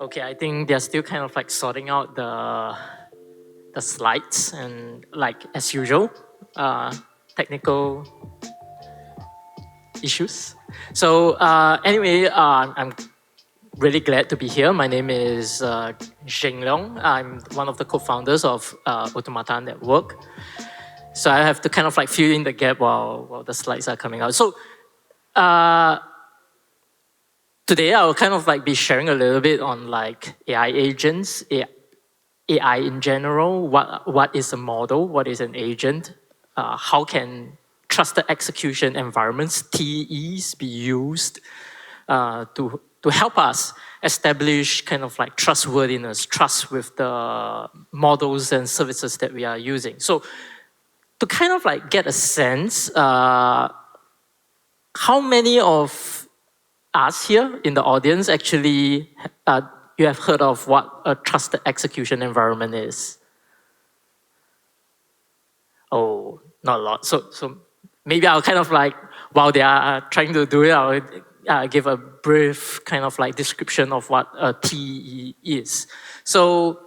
Okay, I think they're still kind of like sorting out the slides and like as usual, technical issues. So anyway, I'm really glad to be here. My name is Zheng Leong. I'm one of the co-founders of Automata Network. So I have to kind of like fill in the gap while the slides are coming out. So today I'll kind of like be sharing a little bit on like AI agents, AI in general, what is a model, what is an agent, how can trusted execution environments, TEs, be used to help us establish kind of like trustworthiness, trust with the models and services that we are using. So to kind of like get a sense, how many of us here in the audience actually you have heard of what a trusted execution environment is? Oh, not a lot. So maybe I'll kind of like, while they are trying to do it, I'll give a brief kind of like description of what a TE is. So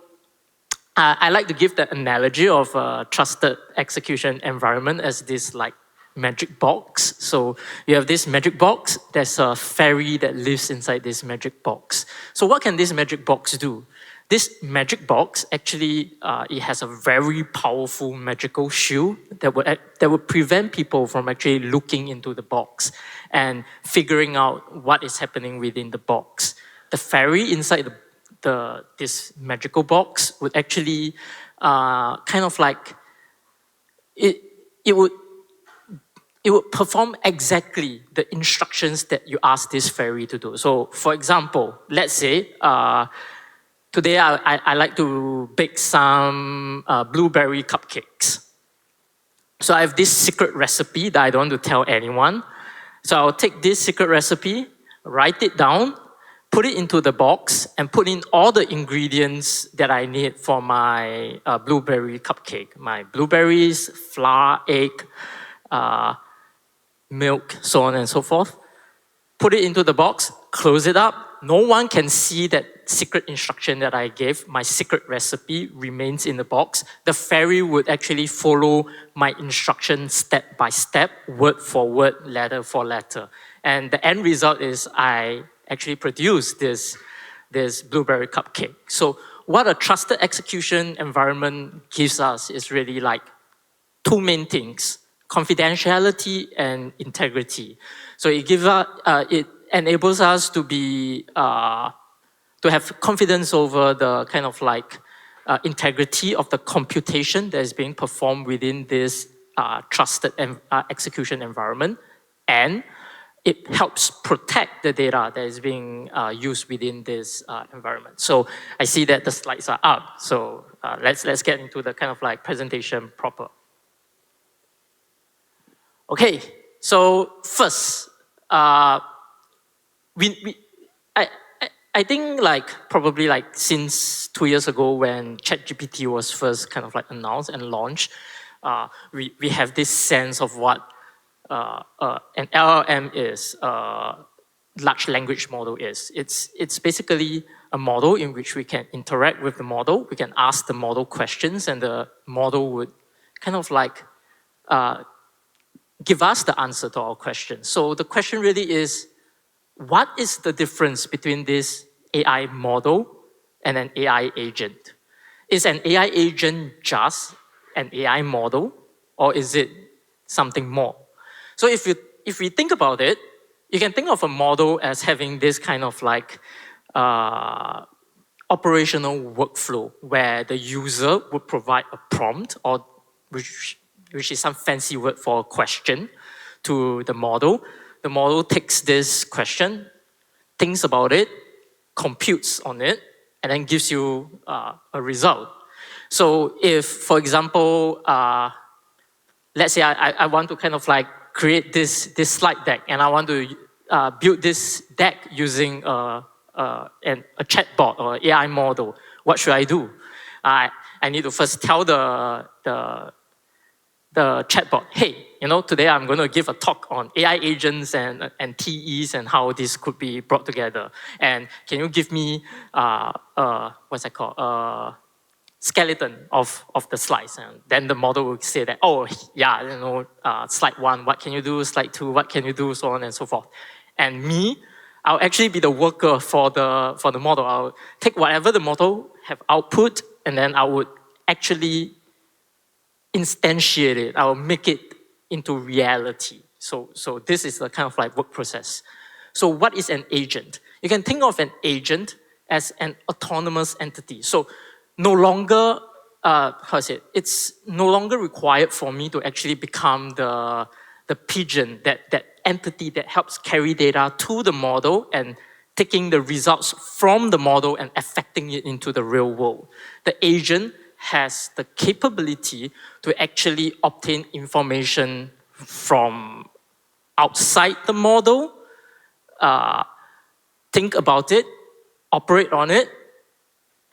I like to give the analogy of a trusted execution environment as this like magic box. So you have this magic box, there's a fairy that lives inside this magic box. So what can this magic box do? This magic box actually, it has a very powerful magical shield that would prevent people from actually looking into the box and figuring out what is happening within the box. The fairy inside this magical box would actually kind of like, it would perform exactly the instructions that you ask this fairy to do. So for example, let's say, today I like to bake some blueberry cupcakes. So I have this secret recipe that I don't want to tell anyone. So I'll take this secret recipe, write it down, put it into the box, and put in all the ingredients that I need for my blueberry cupcake. My blueberries, flour, egg, milk, so on and so forth. Put it into the box, close it up. No one can see that secret instruction that I gave. My secret recipe remains in the box. The fairy would actually follow my instruction step by step, word for word, letter for letter. And the end result is I actually produce this blueberry cupcake. So what a trusted execution environment gives us is really like two main things: confidentiality and integrity. So it enables us to be to have confidence over the kind of like integrity of the computation that is being performed within this trusted execution environment, and it helps protect the data that is being used within this environment. So I see that the slides are up. So let's get into the kind of like presentation proper. Okay, so first, I think like probably like since 2 years ago when ChatGPT was first kind of like announced and launched, we have this sense of what an LLM is, large language model is. It's basically a model in which we can interact with the model, we can ask the model questions, and the model would kind of like give us the answer to our question. So the question really is, what is the difference between this AI model and an AI agent? Is an AI agent just an AI model, or is it something more? So if we think about it, you can think of a model as having this kind of like operational workflow where the user would provide a prompt, or which is some fancy word for a question, to the model. The model takes this question, thinks about it, computes on it, and then gives you a result. So if, for example, let's say I want to kind of like create this slide deck, and I want to build this deck using a chatbot or AI model, what should I do? I need to first tell the chatbot, hey, today I'm going to give a talk on AI agents and TEs and how this could be brought together. And can you give me, what's that called? Skeleton of the slides, and then the model will say that, oh yeah, slide 1, what can you do? Slide 2, what can you do? So on and so forth. And me, I'll actually be the worker for the model. I'll take whatever the model have output, and then I would actually instantiate it. I'll make it into reality. So this is the kind of like work process. So what is an agent? You can think of an agent as an autonomous entity. So no longer, it's no longer required for me to actually become the pigeon, that entity that helps carry data to the model and taking the results from the model and affecting it into the real world. The agent has the capability to actually obtain information from outside the model, think about it, operate on it,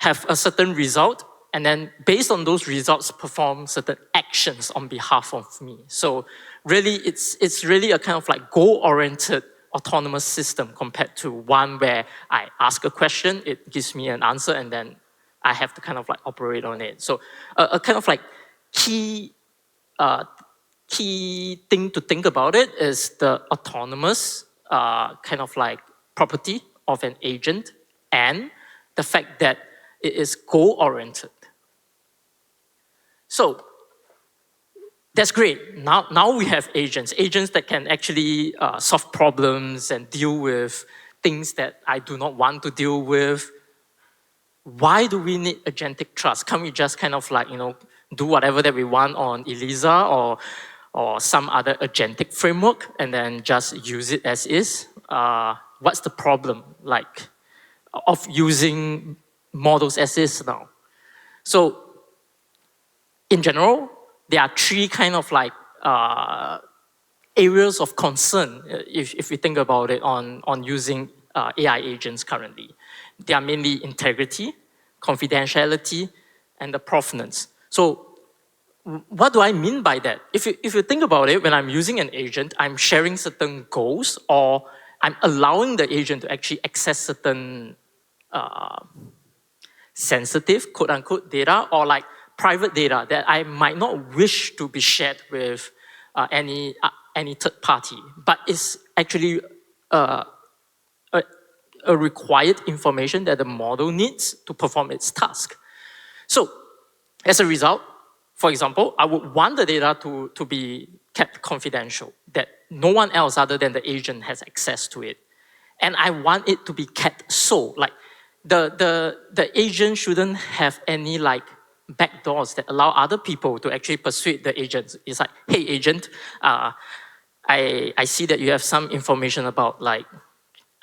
have a certain result, and then based on those results, perform certain actions on behalf of me. So really, it's really a kind of like goal-oriented autonomous system compared to one where I ask a question, it gives me an answer, and then I have to kind of like operate on it. So a kind of like key thing to think about it is the autonomous kind of like property of an agent and the fact that it is goal-oriented. So that's great. Now we have agents that can actually solve problems and deal with things that I do not want to deal with. Why do we need agentic trust? Can't we just kind of like, do whatever that we want on ELIZA or some other agentic framework and then just use it as is? What's the problem of using models as is now? So in general, there are 3 kind of like areas of concern if we think about it on using AI agents currently. They are mainly integrity, confidentiality, and the provenance. So what do I mean by that? If you think about it, when I'm using an agent, I'm sharing certain goals, or I'm allowing the agent to actually access certain sensitive, quote-unquote, data, or like private data that I might not wish to be shared with any third party, but it's actually a required information that the model needs to perform its task. So as a result, for example, I would want the data to be kept confidential, that no one else other than the agent has access to it. And I want it to be kept so, like the agent shouldn't have any like backdoors that allow other people to actually persuade the agent. It's like, hey agent, I see that you have some information about like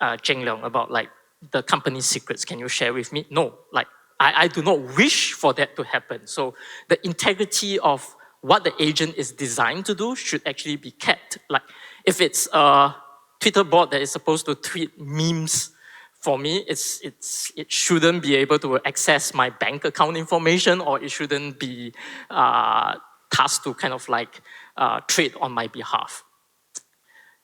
Zheng Leong, about like the company's secrets. Can you share with me? No, like I do not wish for that to happen. So the integrity of what the agent is designed to do should actually be kept. Like if it's a Twitter bot that is supposed to tweet memes for me, it shouldn't be able to access my bank account information, or it shouldn't be tasked to kind of like trade on my behalf.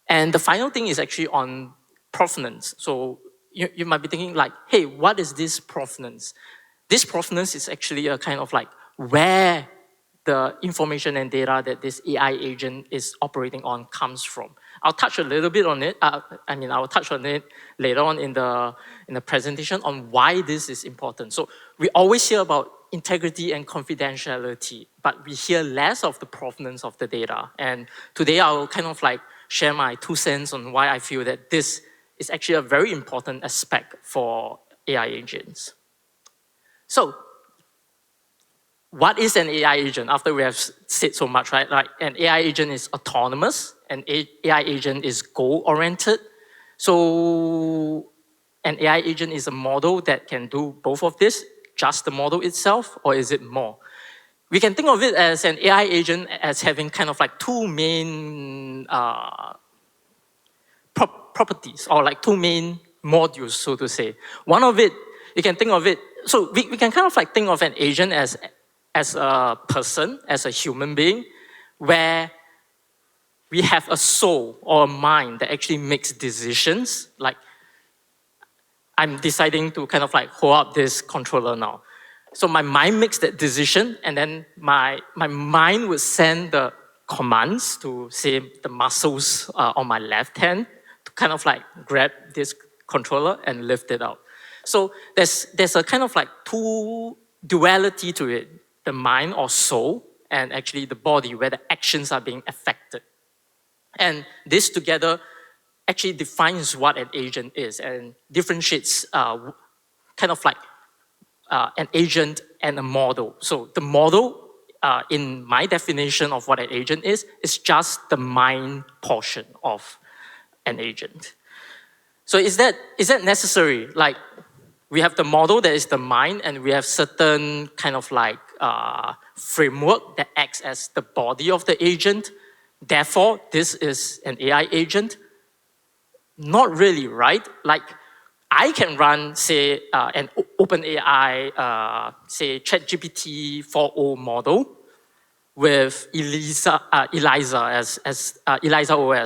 And the final thing is actually on provenance. So you might be thinking like, hey, what is this provenance? This provenance is actually a kind of like where the information and data that this AI agent is operating on comes from. I'll touch a little bit on it. I'll touch on it later on in the presentation on why this is important. So we always hear about integrity and confidentiality, but we hear less of the provenance of the data. And today I'll kind of like share my 2 cents on why I feel that this is actually a very important aspect for AI agents. So what is an AI agent? After we have said so much, right? Like an AI agent is autonomous, an AI agent is goal-oriented. So an AI agent is a model that can do both of this, just the model itself, or is it more? We can think of it as an AI agent as having kind of like 2 main properties, or like 2 main modules, so to say. One of it, you can think of it, so we can kind of like think of an agent as a person, as a human being, where we have a soul or a mind that actually makes decisions. Like, I'm deciding to kind of like hold up this controller now. So my mind makes that decision, and then my mind would send the commands to, say, the muscles on my left hand to kind of like grab this controller and lift it up. So there's a kind of like two duality to it, the mind or soul, and actually the body where the actions are being affected. And this together actually defines what an agent is and differentiates kind of like an agent and a model. So the model, in my definition of what an agent is just the mind portion of an agent. So is that necessary? Like, we have the model that is the mind, and we have certain kind of like framework that acts as the body of the agent. Therefore, this is an AI agent. Not really, right? Like, I can run, say, an OpenAI, say, ChatGPT 4.0 model with Eliza OS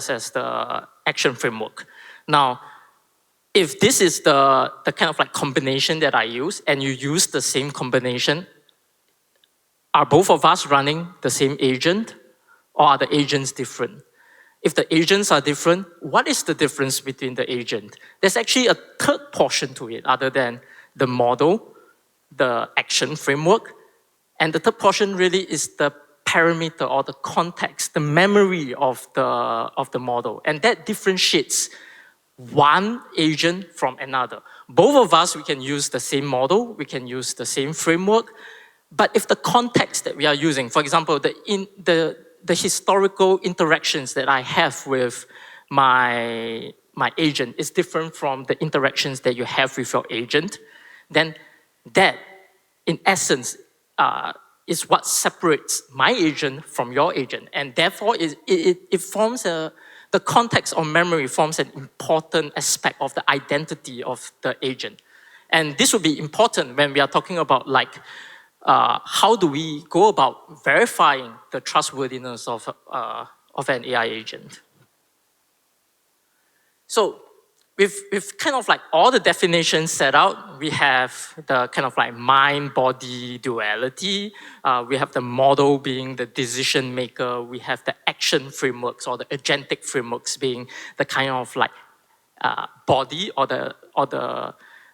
as the action framework. Now, if this is the kind of like combination that I use, and you use the same combination, are both of us running the same agent, or are the agents different? If the agents are different, what is the difference between the agent? There's actually a third portion to it other than the model, the action framework. And the third portion really is the parameter or the context, the memory of the model. And that differentiates one agent from another. Both of us, we can use the same model, we can use the same framework, but if the context that we are using, for example, the historical interactions that I have with my agent is different from the interactions that you have with your agent, then that, in essence, is what separates my agent from your agent. And therefore, it forms the context or memory forms an important aspect of the identity of the agent. And this will be important when we are talking about like, how do we go about verifying the trustworthiness of an AI agent? So with kind of like all the definitions set out, we have the kind of like mind-body duality, we have the model being the decision maker, we have the action frameworks or the agentic frameworks being the kind of like body or the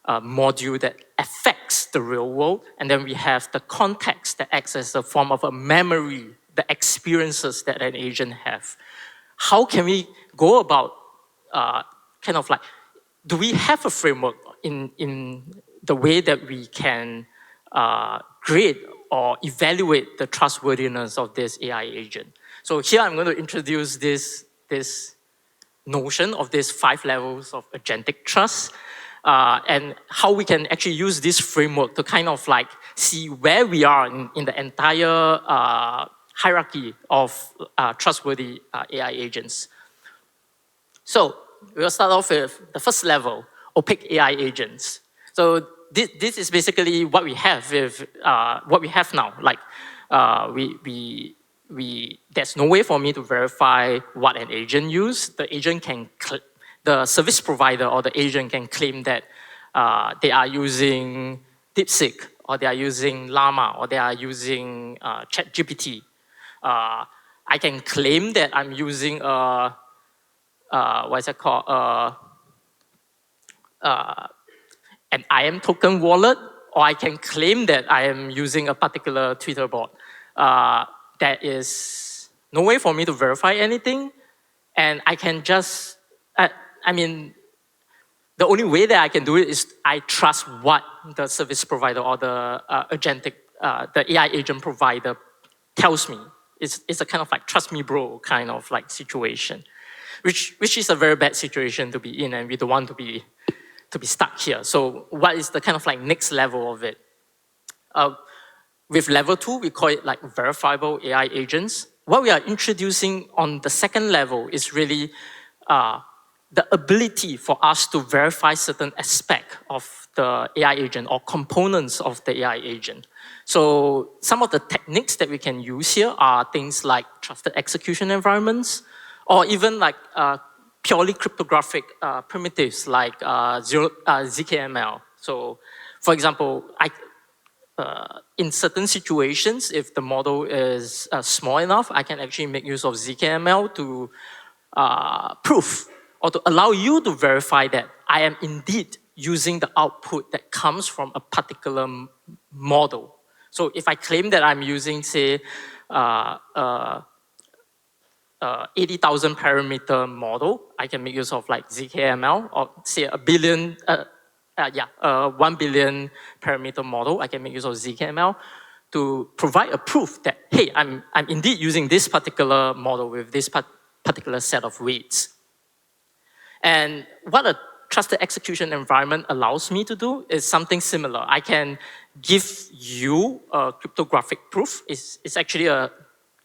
module that affects the real world, and then we have the context that acts as a form of a memory, the experiences that an agent have. How can we go about kind of like, do we have a framework in the way that we can grade or evaluate the trustworthiness of this AI agent? So here I'm going to introduce this notion of these 5 levels of agentic trust. And how we can actually use this framework to kind of like see where we are in the entire hierarchy of trustworthy AI agents. So we'll start off with the first level, opaque AI agents. So this is basically what we have with what we have now. Like there's no way for me to verify what an agent used. The agent can the service provider or the agent can claim that they are using DeepSeek, or they are using Llama, or they are using ChatGPT. I can claim that I'm using what's it called? An IM token wallet, or I can claim that I am using a particular Twitter bot. There is no way for me to verify anything, and I can just, I mean, the only way that I can do it is I trust what the service provider or the agentic, the AI agent provider tells me. It's a kind of like trust me bro kind of like situation, which is a very bad situation to be in, and we don't want to be stuck here. So what is the kind of like next level of it? With level 2, we call it like verifiable AI agents. What we are introducing on the second level is really the ability for us to verify certain aspect of the AI agent or components of the AI agent. So some of the techniques that we can use here are things like trusted execution environments, or even like purely cryptographic primitives like ZKML. So, for example, in certain situations, if the model is small enough, I can actually make use of ZKML to prove or to allow you to verify that I am indeed using the output that comes from a particular model. So if I claim that I'm using, say, 80,000 parameter model, I can make use of like ZKML, or say 1 billion parameter model, I can make use of ZKML to provide a proof that, hey, I'm indeed using this particular model with this particular set of weights. And what a trusted execution environment allows me to do is something similar. I can give you a cryptographic proof. It's actually a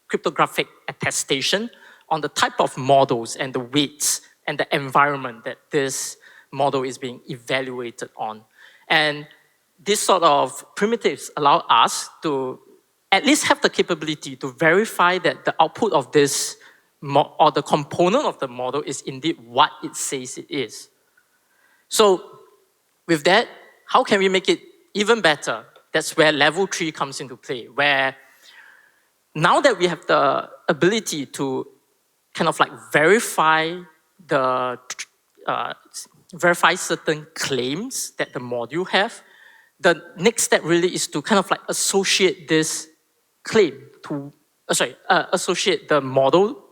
cryptographic attestation on the type of models and the weights and the environment that this model is being evaluated on. And this sort of primitives allow us to at least have the capability to verify that the output of this or the component of the model is indeed what it says it is. So with that, how can we make it even better? That's where level 3 comes into play, where now that we have the ability to kind of like verify certain claims that the module have, the next step really is to kind of like associate this claim to, associate the model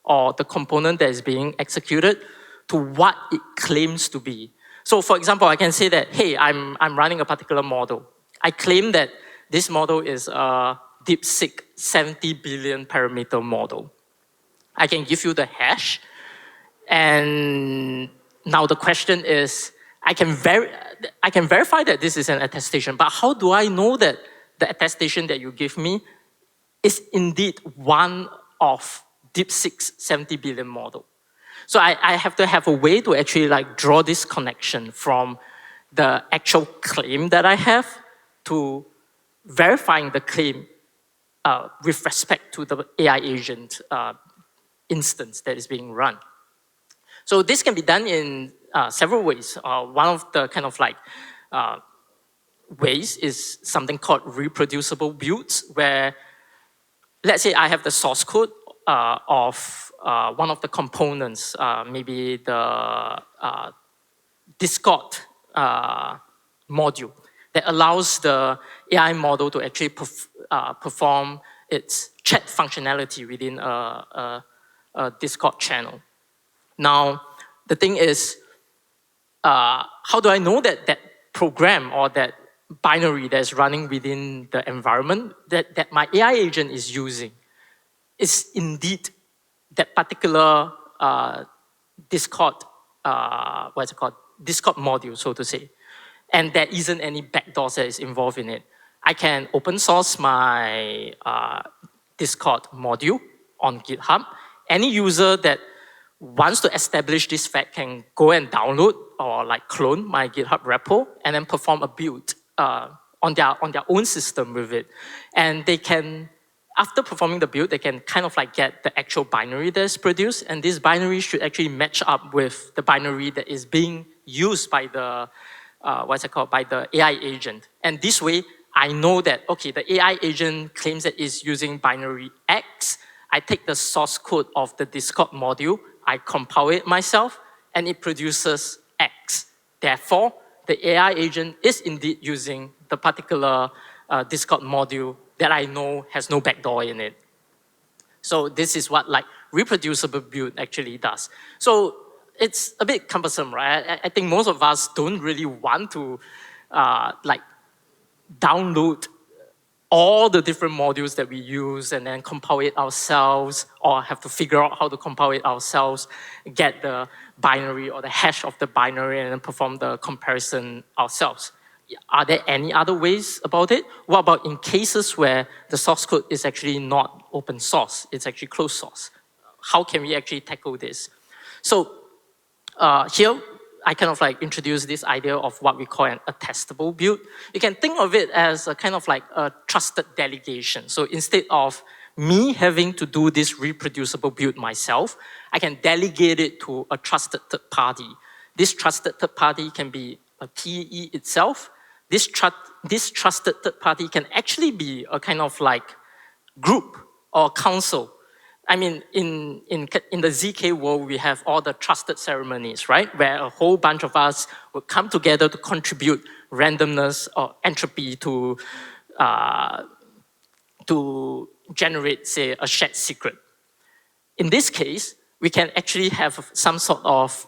or the component that is being executed to what it claims to be. So for example, I can say that, hey, I'm running a particular model. I claim that this model is a DeepSeek 70 billion parameter model. I can give you the hash, and now the question is, I can verify that this is an attestation, but how do I know that the attestation that you give me is indeed one of DeepSeek's 70 billion model? So I have to have a way to actually like draw this connection from the actual claim that I have to verifying the claim with respect to the AI agent instance that is being run. So this can be done in several ways. One of the kind of like ways is something called reproducible builds, where let's say I have the source code of one of the components, maybe the Discord module that allows the AI model to actually perform its chat functionality within a Discord channel. Now, the thing is, how do I know that that program or that binary that's running within the environment that my AI agent is using is indeed that particular Discord, Discord module, so to say, and there isn't any backdoors that is involved in it. I can open source my Discord module on GitHub. Any user that wants to establish this fact can go and download or like clone my GitHub repo and then perform a build on their own system with it. And they can, after performing the build, they can kind of like get the actual binary that's produced, and this binary should actually match up with the binary that is being used by the by the AI agent. And this way, I know that, okay, the AI agent claims that it's using binary X. I take the source code of the Discord module, I compile it myself, and it produces X. Therefore, the AI agent is indeed using the particular Discord module that I know has no backdoor in it. So this is what like reproducible build actually does. So it's a bit cumbersome, right? I think most of us don't really want to like download all the different modules that we use and then compile it ourselves, or have to figure out how to compile it ourselves, get the binary or the hash of the binary and then perform the comparison ourselves. Are there any other ways about it? What about in cases where the source code is actually not open source, it's actually closed source? How can we actually tackle this? So here, I kind of like introduce this idea of what we call an attestable build. You can think of it as a kind of like a trusted delegation. So instead of me having to do this reproducible build myself, I can delegate it to a trusted third party. This trusted third party can be a TE itself. This trusted third party can actually be a kind of like group or council. I mean, in the ZK world, we have all the trusted ceremonies, right? Where a whole bunch of us would come together to contribute randomness or entropy to generate, say, a shared secret. In this case, we can actually have some sort of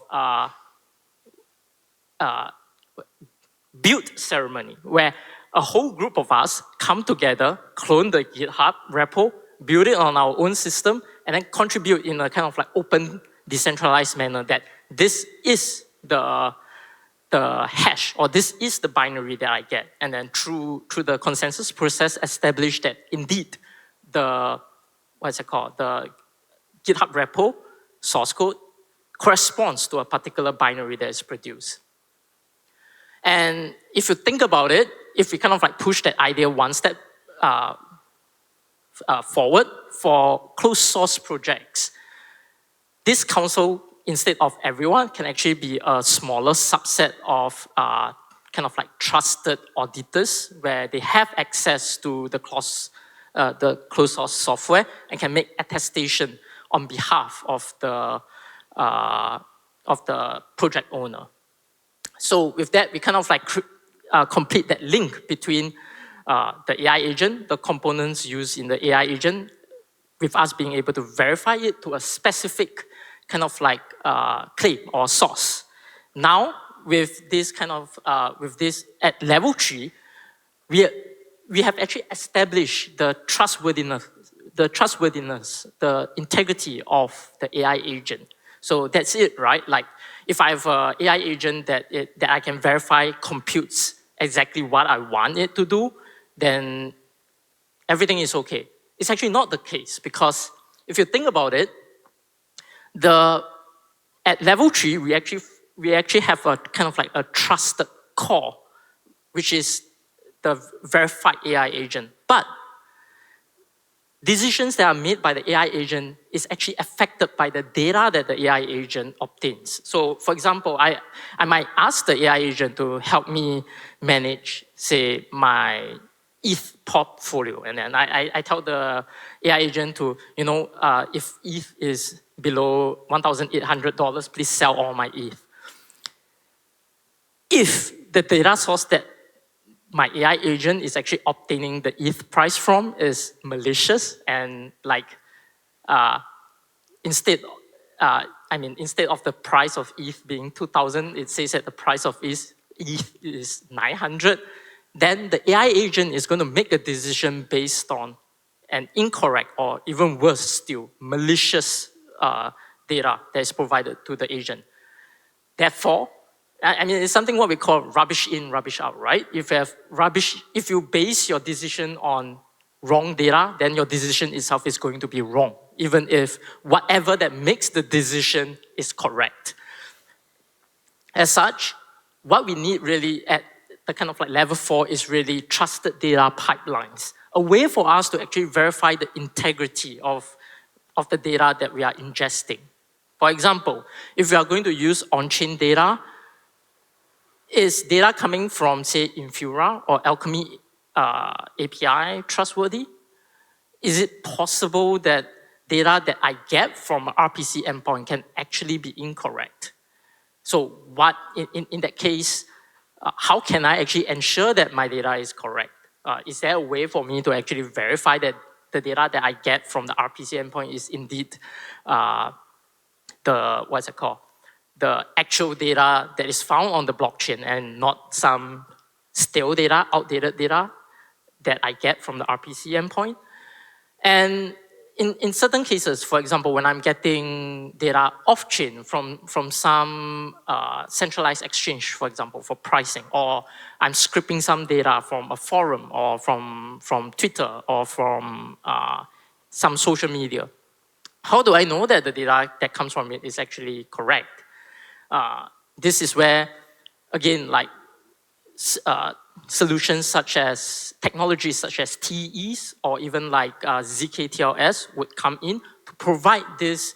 build ceremony where a whole group of us come together, clone the GitHub repo, build it on our own system, and then contribute in a kind of like open, decentralized manner that this is the hash, or this is the binary that I get. And then through the consensus process, establish that indeed the GitHub repo source code corresponds to a particular binary that is produced. And if you think about it, if we kind of like push that idea one step forward for closed source projects, this council, instead of everyone, can actually be a smaller subset of kind of like trusted auditors where they have access to the closed source software and can make attestation on behalf of the project owner. So with that, we kind of like complete that link between the AI agent, the components used in the AI agent, with us being able to verify it to a specific kind of like claim or source. Now, with this kind of, with this at level 3, we have actually established the trustworthiness, the integrity of the AI agent. So that's it, right? Like, if I have an AI agent that I can verify computes exactly what I want it to do, then everything is okay. It's actually not the case, because if you think about it, at level 3, we actually have a kind of like a trusted core, which is the verified AI agent. But decisions that are made by the AI agent is actually affected by the data that the AI agent obtains. So for example, I might ask the AI agent to help me manage, say, my ETH portfolio. And then I tell the AI agent to, if ETH is below $1,800, please sell all my ETH. If the data source that my AI agent is actually obtaining the ETH price from is malicious, and like instead of the price of ETH being 2,000, it says that the price of ETH is 900, then the AI agent is going to make a decision based on an incorrect, or even worse still, malicious data that is provided to the agent. Therefore, it's something what we call rubbish in, rubbish out, right? If you base your decision on wrong data, then your decision itself is going to be wrong, even if whatever that makes the decision is correct. As such, what we need really at the kind of like level 4 is really trusted data pipelines, a way for us to actually verify the integrity of the data that we are ingesting. For example, if we are going to use on-chain data, is data coming from, say, Infura or Alchemy API trustworthy? Is it possible that data that I get from an RPC endpoint can actually be incorrect? So what, in that case, how can I actually ensure that my data is correct? Is there a way for me to actually verify that the data that I get from the RPC endpoint is indeed the actual data that is found on the blockchain, and not some stale data, outdated data that I get from the RPC endpoint? And in certain cases, for example, when I'm getting data off-chain from some centralized exchange, for example, for pricing, or I'm scraping some data from a forum, or from Twitter, or from some social media, how do I know that the data that comes from it is actually correct? This is where, again, like solutions such as technologies such as TEs or even like ZKTLS would come in to provide this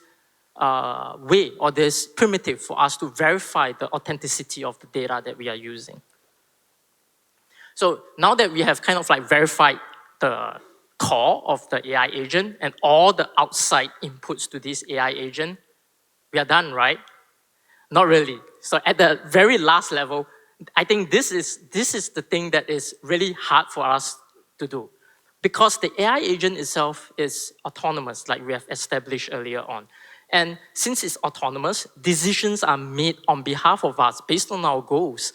way or this primitive for us to verify the authenticity of the data that we are using. So now that we have kind of like verified the core of the AI agent and all the outside inputs to this AI agent, we are done, right? Not really. So at the very last level, I think this is the thing that is really hard for us to do. Because the AI agent itself is autonomous, like we have established earlier on. And since it's autonomous, decisions are made on behalf of us based on our goals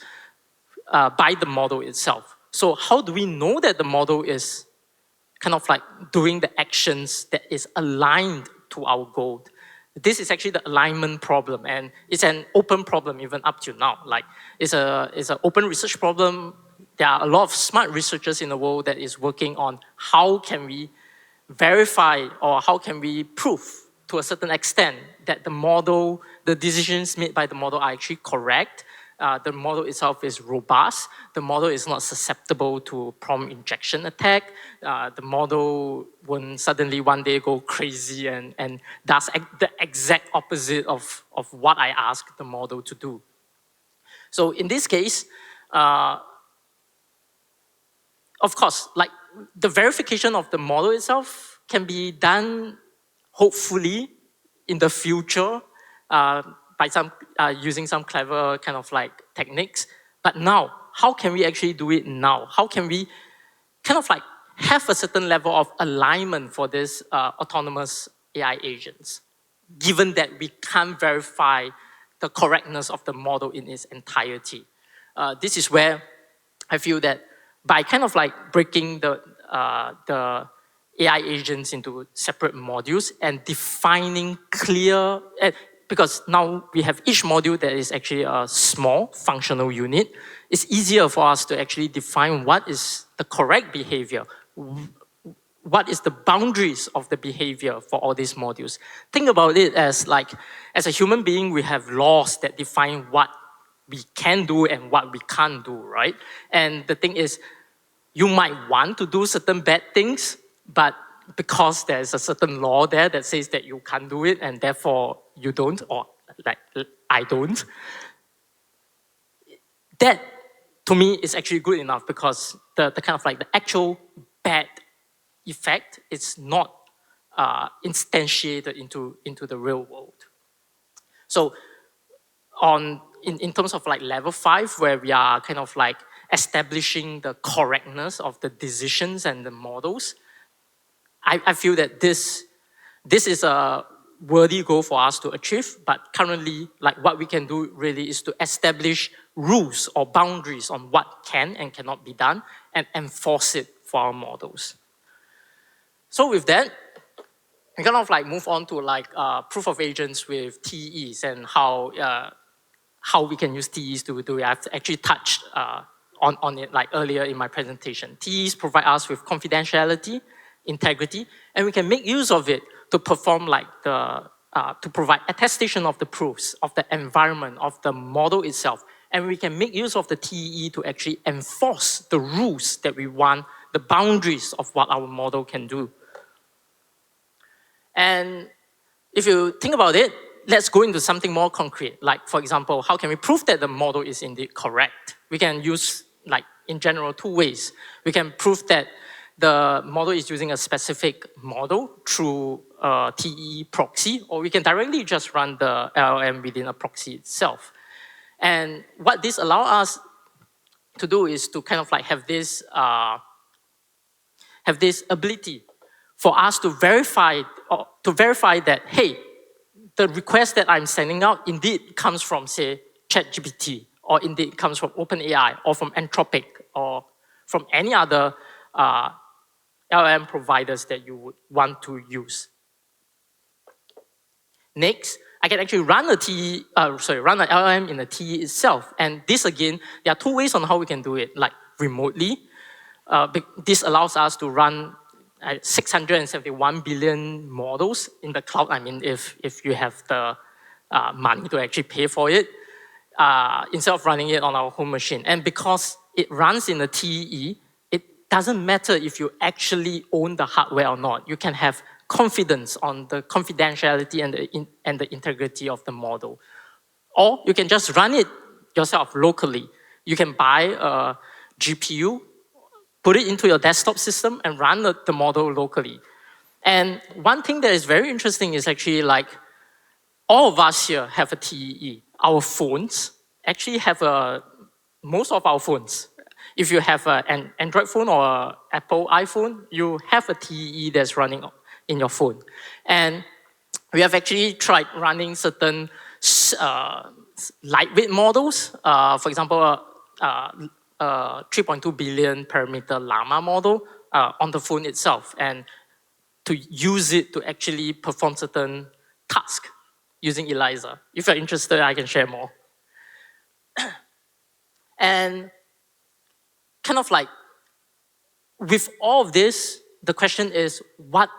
by the model itself. So how do we know that the model is kind of like doing the actions that is aligned to our goal? This is actually the alignment problem, and it's an open problem even up to now. Like it's an open research problem. There are a lot of smart researchers in the world that is working on how can we verify or how can we prove to a certain extent that the model, the decisions made by the model are actually correct. The model itself is robust. The model is not susceptible to prompt injection attack. The model won't suddenly one day go crazy and does the exact opposite of what I ask the model to do. So in this case, of course, like the verification of the model itself can be done hopefully in the future by using some clever kind of like techniques. But now, how can we actually do it now? How can we kind of like have a certain level of alignment for this autonomous AI agents, given that we can't verify the correctness of the model in its entirety? This is where I feel that by kind of like breaking the AI agents into separate modules and defining clear, because now we have each module that is actually a small functional unit, it's easier for us to actually define what is the correct behavior, what is the boundaries of the behavior for all these modules. Think about it as like, as a human being, we have laws that define what we can do and what we can't do, right? And the thing is, you might want to do certain bad things, but because there's a certain law there that says that you can't do it and therefore you don't, or like I don't, that to me is actually good enough because the kind of like the actual bad effect is not instantiated into the real world. So in terms of like level 5, where we are kind of like establishing the correctness of the decisions and the models, I feel that this is a worthy goal for us to achieve, but currently, like what we can do really is to establish rules or boundaries on what can and cannot be done and enforce it for our models. So with that, we kind of like move on to like proof of agents with TEs and how we can use TEs to do it. I've actually touched on it like earlier in my presentation. TEs provide us with confidentiality, integrity, and we can make use of it to perform like to provide attestation of the proofs of the environment of the model itself. And we can make use of the TE to actually enforce the rules that we want, the boundaries of what our model can do. And if you think about it, let's go into something more concrete. Like, for example, how can we prove that the model is indeed correct? We can use, like, in general, 2 ways. We can prove that the model is using a specific model through a TE proxy, or we can directly just run the LLM within a proxy itself. And what this allows us to do is to kind of like have this ability for us to verify that, hey, the request that I'm sending out indeed comes from, say, ChatGPT, or indeed comes from OpenAI, or from Anthropic, or from any other LLM providers that you would want to use. Next, I can actually run an LLM in the TE itself. And this again, there are 2 ways on how we can do it, like remotely. This allows us to run 671 billion models in the cloud. I mean, if you have the money to actually pay for it, instead of running it on our home machine. And because it runs in a TEE, it doesn't matter if you actually own the hardware or not. You can have confidence on the confidentiality and the integrity of the model. Or you can just run it yourself locally. You can buy a GPU, put it into your desktop system, and run the model locally. And one thing that is very interesting is actually like all of us here have a TEE. Our phones actually have most of our phones. If you have an Android phone or an Apple iPhone, you have a TEE that's running in your phone. And we have actually tried running certain lightweight models. For example, 3.2 billion parameter Llama model on the phone itself, and to use it to actually perform certain tasks using ELIZA. If you're interested, I can share more. And kind of like, with all of this, the question is, what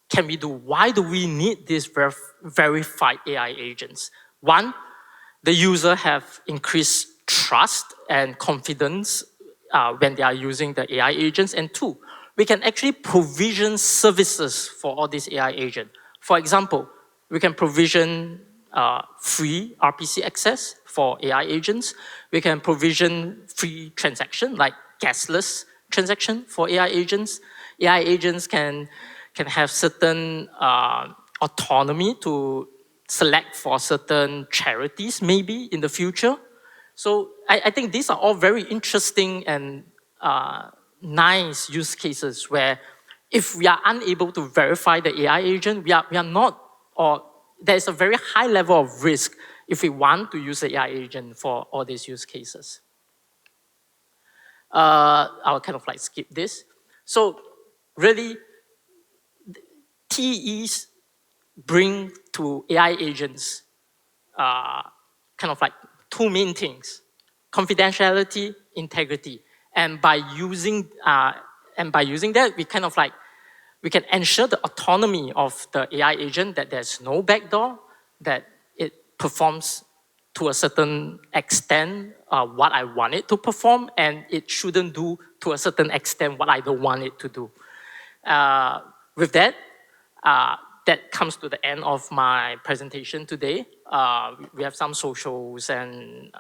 can we do? Why do we need these verified AI agents? One, the user have increased trust and confidence when they are using the AI agents. And two, we can actually provision services for all these AI agents. For example, we can provision free RPC access for AI agents. We can provision free transaction, like gasless transaction for AI agents. AI agents can have certain autonomy to select for certain charities maybe in the future. So I think these are all very interesting and nice use cases where if we are unable to verify the AI agent, we are not, or there's a very high level of risk if we want to use the AI agent for all these use cases. I'll kind of like skip this. So really, TEs bring to AI agents kind of like two main things: confidentiality, integrity. And by using that, we kind of like, we can ensure the autonomy of the AI agent, that there's no backdoor, that it performs to a certain extent what I want it to perform, and it shouldn't do to a certain extent what I don't want it to do. With that, that comes to the end of my presentation today. We have some socials and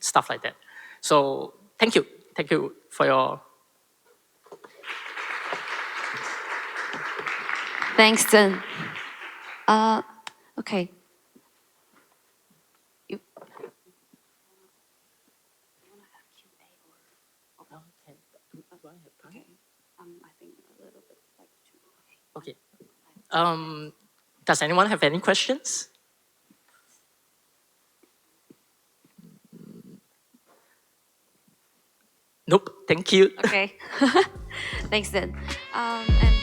stuff like that. So thank you. Thank you for your... Thanks, Zheng. Okay. Okay. Does anyone have any questions? Nope. Thank you. Okay. Thanks, Zheng. And